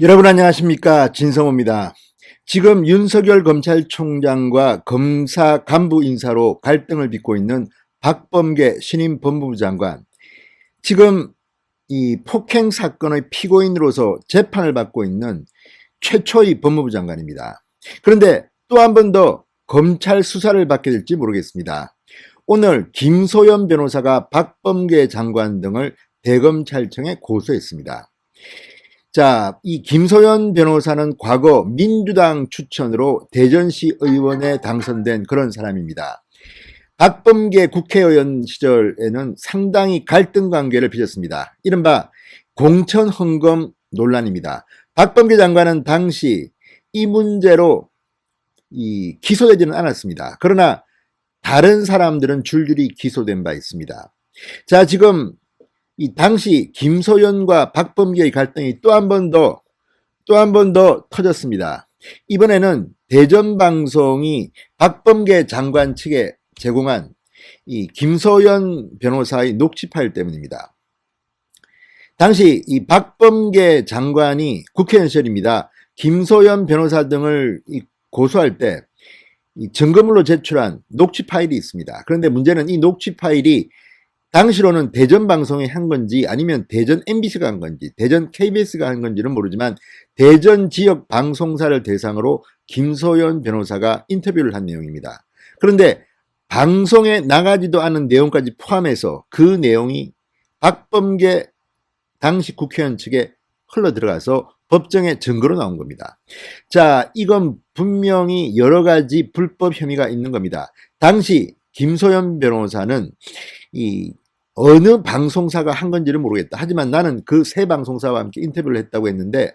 여러분 안녕하십니까, 진성호입니다. 지금 윤석열 검찰총장과 검사 간부 인사로 갈등을 빚고 있는 박범계 신임 법무부 장관, 지금 이 폭행 사건의 피고인으로서 재판을 받고 있는 최초의 법무부 장관입니다. 그런데 또 한 번 더 검찰 수사를 받게 될지 모르겠습니다. 오늘 김소연 변호사가 박범계 장관 등을 대검찰청에 고소했습니다. 자, 이 김소연 변호사는 과거 민주당 추천으로 대전시 의원에 당선된 그런 사람입니다. 박범계 국회의원 시절에는 상당히 갈등 관계를 빚었습니다. 이른바 공천 헌금 논란입니다. 박범계 장관은 당시 이 문제로 기소되지는 않았습니다. 그러나 다른 사람들은 줄줄이 기소된 바 있습니다. 자, 지금 이 당시 김소연과 박범계의 갈등이 또 한 번 더 터졌습니다. 이번에는 대전방송이 박범계 장관 측에 제공한 이 김소연 변호사의 녹취 파일 때문입니다. 당시 이 박범계 장관이 국회의원 시절입니다. 김소연 변호사 등을 고소할 때 이 증거물로 제출한 녹취 파일이 있습니다. 그런데 문제는 이 녹취 파일이 당시로는 대전 방송이 한 건지 아니면 대전 MBC가 한 건지 대전 KBS가 한 건지는 모르지만 대전 지역 방송사를 대상으로 김소연 변호사가 인터뷰를 한 내용입니다. 그런데 방송에 나가지도 않은 내용까지 포함해서 그 내용이 박범계 당시 국회의원 측에 흘러 들어가서 법정에 증거로 나온 겁니다. 자, 이건 분명히 여러 가지 불법 혐의가 있는 겁니다. 당시 김소연 변호사는 어느 방송사가 한 건지를 모르겠다. 하지만 나는 그 세 방송사와 함께 인터뷰를 했다고 했는데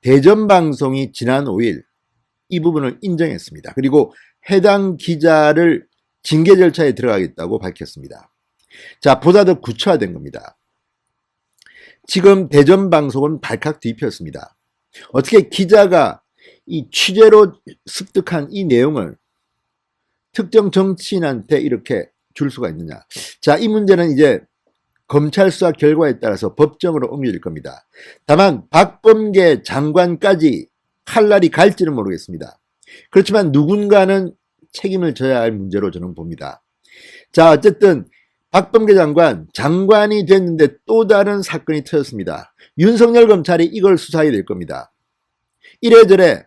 대전방송이 지난 5일 이 부분을 인정했습니다. 그리고 해당 기자를 징계 절차에 들어가겠다고 밝혔습니다. 자, 보다 더 구체화된 겁니다. 지금 대전방송은 발칵 뒤집혔습니다. 어떻게 기자가 이 취재로 습득한 이 내용을 특정 정치인한테 이렇게 줄 수가 있느냐. 자, 이 문제는 이제 검찰 수사 결과에 따라서 법정으로 옮겨질 겁니다. 다만 박범계 장관까지 칼날이 갈지는 모르겠습니다. 그렇지만 누군가는 책임을 져야 할 문제로 저는 봅니다. 자, 어쨌든 박범계 장관이 됐는데 또 다른 사건이 터졌습니다. 윤석열 검찰이 이걸 수사해야 될 겁니다. 이래저래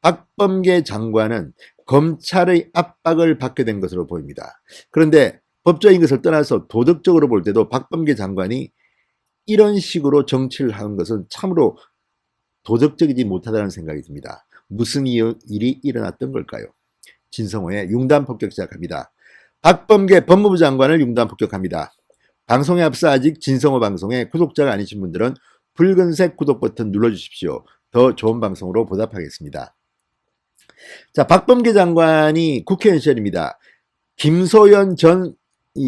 박범계 장관은 검찰의 압박을 받게 된 것으로 보입니다. 그런데 법적인 것을 떠나서 도덕적으로 볼 때도 박범계 장관이 이런 식으로 정치를 하는 것은 참으로 도덕적이지 못하다는 생각이 듭니다. 무슨 일이 일어났던 걸까요? 진성호의 융단 폭격 시작합니다. 박범계 법무부 장관을 융단 폭격합니다. 방송에 앞서 아직 진성호 방송에 구독자가 아니신 분들은 붉은색 구독 버튼 눌러주십시오. 더 좋은 방송으로 보답하겠습니다. 자, 박범계 장관이 국회의원 시절입니다. 김소연 전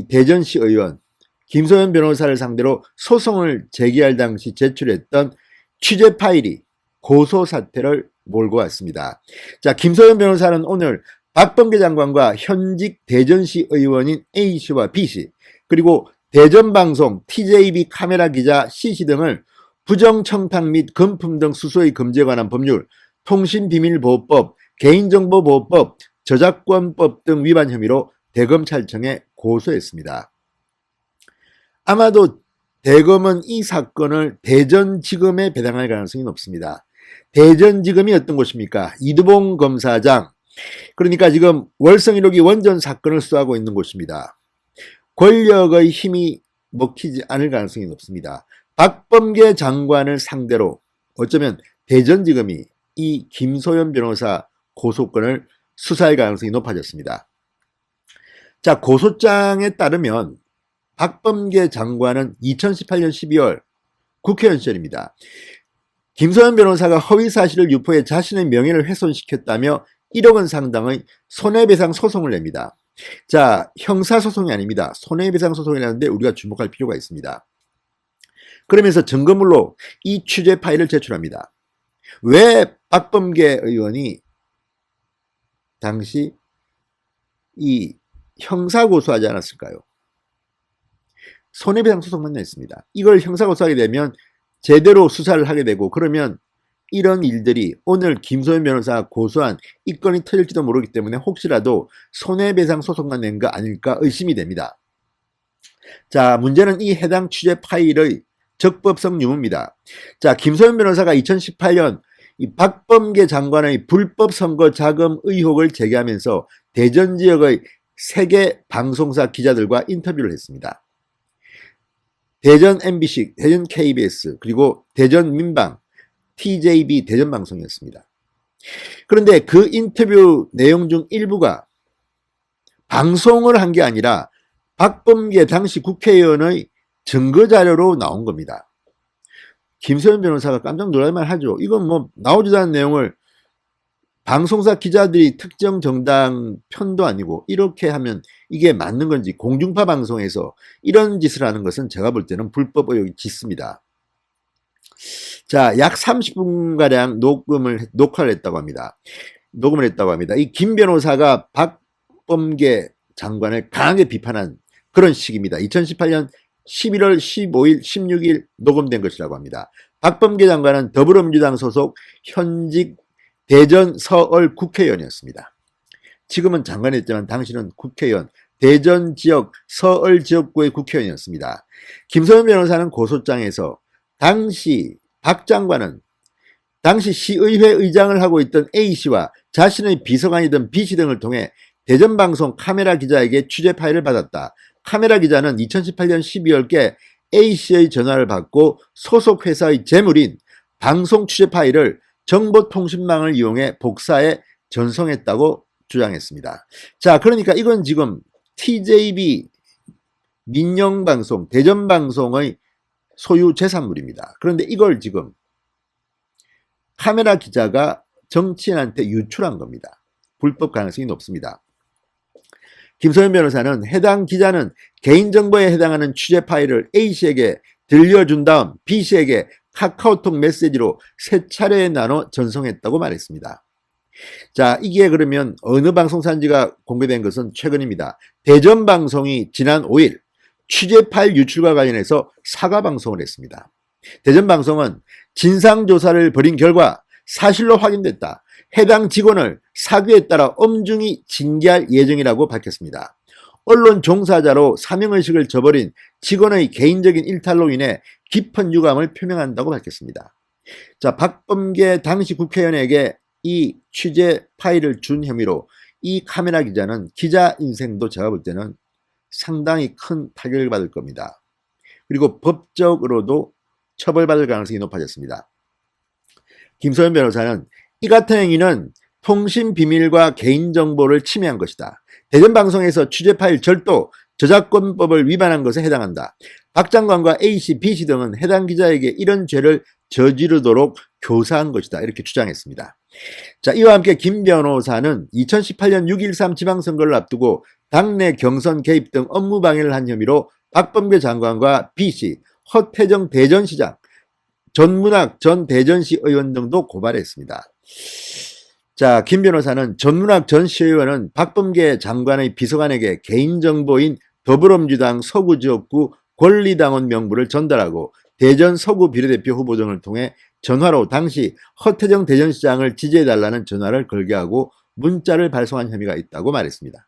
대전시 의원, 김소연 변호사를 상대로 소송을 제기할 당시 제출했던 취재 파일이 고소 사태를 몰고 왔습니다. 자, 김소연 변호사는 오늘 박범계 장관과 현직 대전시 의원인 A씨와 B씨, 그리고 대전방송 TJB 카메라 기자 C씨 등을 부정청탁 및 금품 등 수수의 금지에 관한 법률, 통신비밀보호법, 개인정보보호법, 저작권법 등 위반 혐의로 대검찰청에 고소했습니다. 아마도 대검은 이 사건을 대전지검에 배당할 가능성이 높습니다. 대전지검이 어떤 곳입니까? 이두봉 검사장, 그러니까 지금 월성 1호기 원전 사건을 수사하고 있는 곳입니다. 권력의 힘이 먹히지 않을 가능성이 높습니다. 박범계 장관을 상대로 어쩌면 대전지검이 이 김소연 변호사 고소건을 수사할 가능성이 높아졌습니다. 자, 고소장에 따르면 박범계 장관은 2018년 12월 국회의원 시절입니다. 김소연 변호사가 허위 사실을 유포해 자신의 명예를 훼손시켰다며 1억 원 상당의 손해배상 소송을 냅니다. 자, 형사소송이 아닙니다. 손해배상 소송이라는데 우리가 주목할 필요가 있습니다. 그러면서 증거물로 이 취재 파일을 제출합니다. 왜 박범계 의원이 당시 이 형사고소하지 않았을까요? 손해배상 소송만 냈습니다. 이걸 형사고소하게 되면 제대로 수사를 하게 되고, 그러면 이런 일들이 오늘 김소연 변호사가 고소한 이 건이 터질지도 모르기 때문에 혹시라도 손해배상 소송만 낸 거 아닐까 의심이 됩니다. 자, 문제는 이 해당 취재 파일의 적법성 유무입니다. 자, 김소연 변호사가 2018년 이 박범계 장관의 불법 선거 자금 의혹을 제기하면서 대전 지역의 세계 방송사 기자들과 인터뷰를 했습니다. 대전 MBC, 대전 KBS, 그리고 대전 민방, TJB 대전방송이었습니다. 그런데 그 인터뷰 내용 중 일부가 방송을 한 게 아니라 박범계 당시 국회의원의 증거자료로 나온 겁니다. 김소연 변호사가 깜짝 놀랄만 하죠. 이건 뭐 나오지도 않은 내용을 방송사 기자들이 특정 정당 편도 아니고 이렇게 하면 이게 맞는 건지, 공중파 방송에서 이런 짓을 하는 것은 제가 볼 때는 불법 의혹이 짙습니다. 자, 약 30분가량 녹화를 했다고 합니다. 녹음을 했다고 합니다. 이 김 변호사가 박범계 장관을 강하게 비판한 그런 시기입니다. 2018년 11월 15일, 16일 녹음된 것이라고 합니다. 박범계 장관은 더불어민주당 소속 현직 대전 서울 국회의원이었습니다. 지금은 장관이었지만 당시는 국회의원, 대전 지역 서울 지역구의 국회의원이었습니다. 김소연 변호사는 고소장에서 당시 박 장관은 당시 시의회 의장을 하고 있던 A씨와 자신의 비서관이던 B씨 등을 통해 대전방송 카메라 기자에게 취재 파일을 받았다. 카메라 기자는 2018년 12월께 A씨의 전화를 받고 소속 회사의 재물인 방송 취재 파일을 정보통신망을 이용해 복사해 전송했다고 주장했습니다. 자, 그러니까 이건 지금 TJB 민영방송, 대전방송의 소유 재산물입니다. 그런데 이걸 지금 카메라 기자가 정치인한테 유출한 겁니다. 불법 가능성이 높습니다. 김소연 변호사는 해당 기자는 개인정보에 해당하는 취재 파일을 A씨에게 들려준 다음 B씨에게 카카오톡 메시지로 3차례에 나눠 전송했다고 말했습니다. 자, 이게 그러면 어느 방송사인지가 공개된 것은 최근입니다. 대전방송이 지난 5일 취재 파일 유출과 관련해서 사과 방송을 했습니다. 대전방송은 진상조사를 벌인 결과 사실로 확인됐다. 해당 직원을 사규에 따라 엄중히 징계할 예정이라고 밝혔습니다. 언론 종사자로 사명의식을 저버린 직원의 개인적인 일탈로 인해 깊은 유감을 표명한다고 밝혔습니다. 자, 박범계 당시 국회의원에게 이 취재 파일을 준 혐의로 이 카메라 기자는 기자 인생도 제가 볼 때는 상당히 큰 타격을 받을 겁니다. 그리고 법적으로도 처벌받을 가능성이 높아졌습니다. 김소연 변호사는 이 같은 행위는 통신 비밀과 개인정보를 침해한 것이다. 대전방송에서 취재 파일 절도, 저작권법을 위반한 것에 해당한다. 박 장관과 A씨, B씨 등은 해당 기자에게 이런 죄를 저지르도록 교사한 것이다. 이렇게 주장했습니다. 자, 이와 함께 김 변호사는 2018년 6.13 지방선거를 앞두고 당내 경선 개입 등 업무 방해를 한 혐의로 박범계 장관과 B씨, 허태정 대전시장, 전문학 전 대전시 의원 등도 고발했습니다. 자, 김 변호사는 전문학 전 시의원은 박범계 장관의 비서관에게 개인정보인 더불어민주당 서구지역구 권리당원 명부를 전달하고 대전 서구 비례대표 후보 등을 통해 전화로 당시 허태정 대전시장을 지지해달라는 전화를 걸게 하고 문자를 발송한 혐의가 있다고 말했습니다.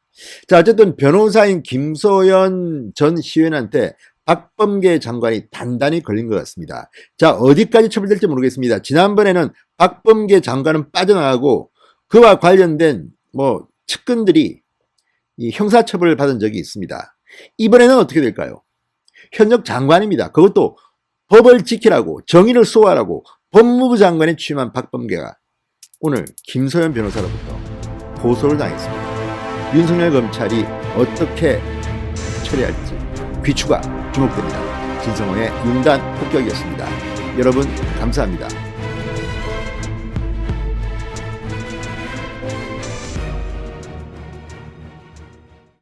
자, 어쨌든 변호사인 김소연 전 시의원한테 박범계 장관이 단단히 걸린 것 같습니다. 자, 어디까지 처벌될지 모르겠습니다. 지난번에는 박범계 장관은 빠져나가고 그와 관련된 측근들이 이 형사처벌을 받은 적이 있습니다. 이번에는 어떻게 될까요? 현역 장관입니다. 그것도 법을 지키라고, 정의를 수호하라고 법무부 장관에 취임한 박범계가 오늘 김소연 변호사로부터 고소를 당했습니다. 윤석열 검찰이 어떻게 처리할지 귀추가 주목됩니다. 진성호의 융단 폭격이었습니다. 여러분 감사합니다.